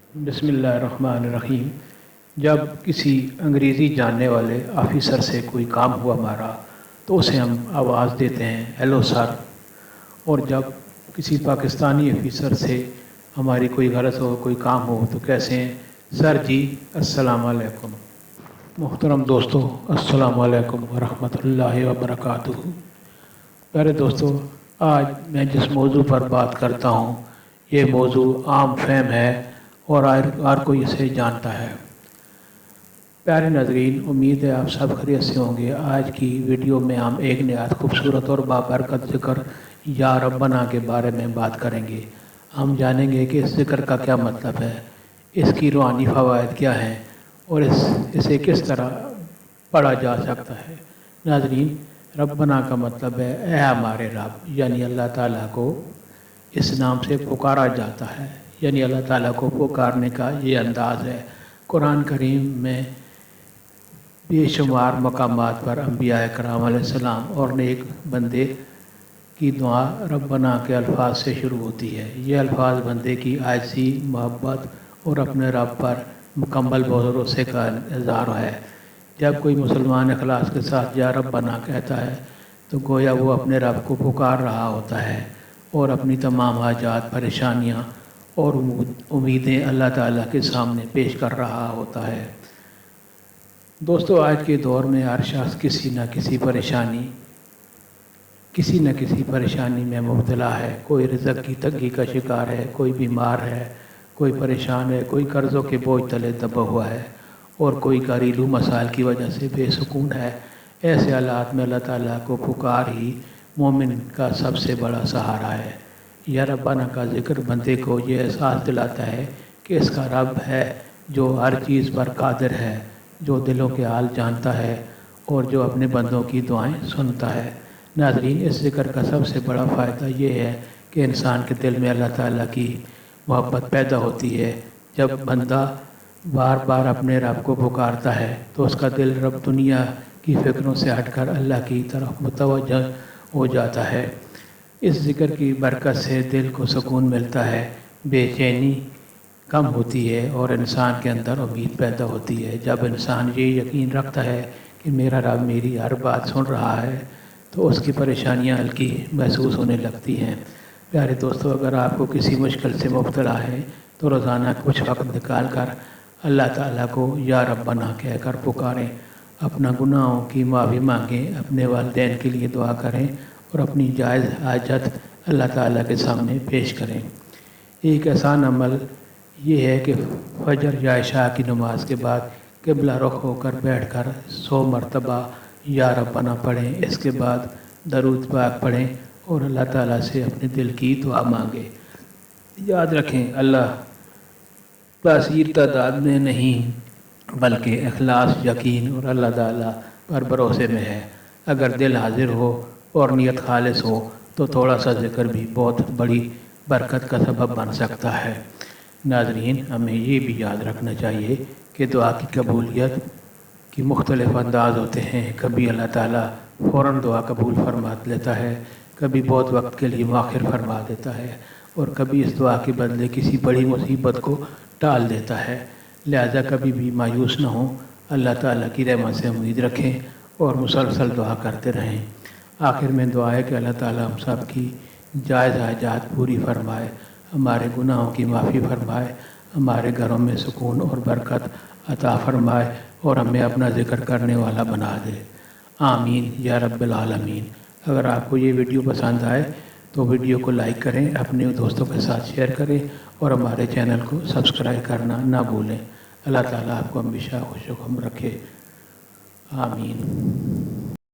बिस्मिल्लाहिर्रहमानिर्रहीम। जब किसी अंग्रेज़ी जानने वाले ऑफ़िसर से कोई काम हुआ हमारा तो उसे हम आवाज़ देते हैं हेलो सर। और जब किसी पाकिस्तानी ऑफ़िसर से हमारी कोई गलत हो, कोई काम हो तो कैसे हैं सर जी अस्सलाम वालेकुम। मोहतरम दोस्तों, अस्सलाम वालेकुम व रहमतुल्लाहि व बरकातुहू। प्यारे दोस्तों, आज मैं जिस मौजू पर बात करता हूँ ये मौजू आम फहम है और हर कोई इसे जानता है। प्यारे नाज़रीन, उम्मीद है आप सब खैरियत से होंगे। आज की वीडियो में हम एक नहायत खूबसूरत और बाबरकत ज़िक्र या रब्बना के बारे में बात करेंगे। हम जानेंगे कि इस ज़िक्र का क्या मतलब है, इसकी रूहानी फ़वाइद क्या हैं और इसे किस तरह पढ़ा जा सकता है। नाज़रीन, रब्बना का मतलब है ए हमारे रब, यानी अल्लाह ताला को इस नाम से पुकारा जाता है, यानी अल्लाह ताला को पुकारने का ये अंदाज़ है। कुरान करीम में बेशुमार मकामात पर अंबिया कराम अलैहिस्सलाम और नेक बंदे की दुआ रब्बना के अल्फाज से शुरू होती है। ये अल्फाज बंदे की आजिज़ी, मोहब्बत और अपने रब पर मुकम्मल भरोसे का इज़हार है। जब कोई मुसलमान इखलास के साथ या रब्बना कहता है तो गोया वो अपने रब को पुकार रहा होता है और अपनी तमाम हाजात, परेशानियाँ और उम्मीदें अल्लाह ताला के सामने पेश कर रहा होता है। दोस्तों, आज के दौर में हर शख्स किसी न किसी परेशानी में मुब्तला है। कोई रिज़्क़ की तंगी का शिकार है, कोई बीमार है, कोई परेशान है, कोई कर्ज़ों के बोझ तले दबा हुआ है और कोई घरेलू मसाइल की वजह से बेसुकून है। ऐसे हालात में अल्लाह ताला को पुकार ही मोमिन का सबसे बड़ा सहारा है। या रब्बाना का ज़िक्र बंदे को ये एहसास दिलाता है कि इसका रब है जो हर चीज़ पर कादिर है, जो दिलों के हाल जानता है और जो अपने बंदों की दुआएं सुनता है। नाज़रीन, इस ज़िक्र का सबसे बड़ा फ़ायदा ये है कि इंसान के दिल में अल्लाह ताला की मोहब्बत पैदा होती है। जब बंदा बार बार अपने रब को पुकारता है तो उसका दिल रब दुनिया की फ़िक्रों से हटकर अल्लाह की तरफ मुतवज्जह हो जाता है। इस ज़िक्र की बरकत से दिल को सुकून मिलता है, बेचैनी कम होती है और इंसान के अंदर उम्मीद पैदा होती है। जब इंसान ये यकीन रखता है कि मेरा रब मेरी हर बात सुन रहा है तो उसकी परेशानियां हल्की महसूस होने लगती हैं। प्यारे दोस्तों, अगर आपको किसी मुश्किल से मुब्तला है तो रोज़ाना कुछ वक्त निकाल कर अल्लाह ताला को या रब्बना कहकर पुकारें, अपना गुनाहों की माफ़ी मांगें, अपने वालिदैन के लिए दुआ करें और अपनी जायज़ हाजत अल्लाह ताला के सामने पेश करें। एक आसान अमल ये है कि फजर या इशा की नमाज के बाद क़िबला रुख होकर बैठकर 100 मरतबा या रब्बना पढ़ें। इसके बाद दरूद पाक पढ़ें और अल्लाह ताला से अपने दिल की दुआ मांगें। याद रखें, अल्लाह तासीर तादाद में नहीं बल्कि इखलास, यकीन और अल्लाह ताला पर भरोसे में है। अगर दिल हाजिर हो और नीयत खालिस हो तो थोड़ा सा ज़िक्र भी बहुत बड़ी बरकत का सबब बन सकता है। नाज़रीन, हमें ये भी याद रखना चाहिए कि दुआ की कबूलियत की मुख्तलिफ़ अंदाज़ होते हैं। कभी अल्लाह ताला फ़ौरन दुआ कबूल फरमा लेता है, कभी बहुत वक्त के लिए मुअख्खर फरमा देता है और कभी इस दुआ के बदले किसी बड़ी मुसीबत को टाल देता है। लिहाजा कभी भी मायूस न हों, अल्लाह ताला की रहमत से उम्मीद रखें और मुसलसल दुआ करते रहें। आखिर में दुआ है कि अल्लाह ताला हम सब की जायज़ हाजात पूरी फरमाए, हमारे गुनाहों की माफ़ी फरमाए, हमारे घरों में सुकून और बरकत अता फरमाए और हमें अपना ज़िक्र करने वाला बना दे। आमीन या रब्बिल आलमीन। अगर आपको ये वीडियो पसंद आए तो वीडियो को लाइक करें, अपने दोस्तों के साथ शेयर करें और हमारे चैनल को सब्सक्राइब करना ना भूलें। अल्लाह ताला आपको हमेशा खुश रखे। आमीन।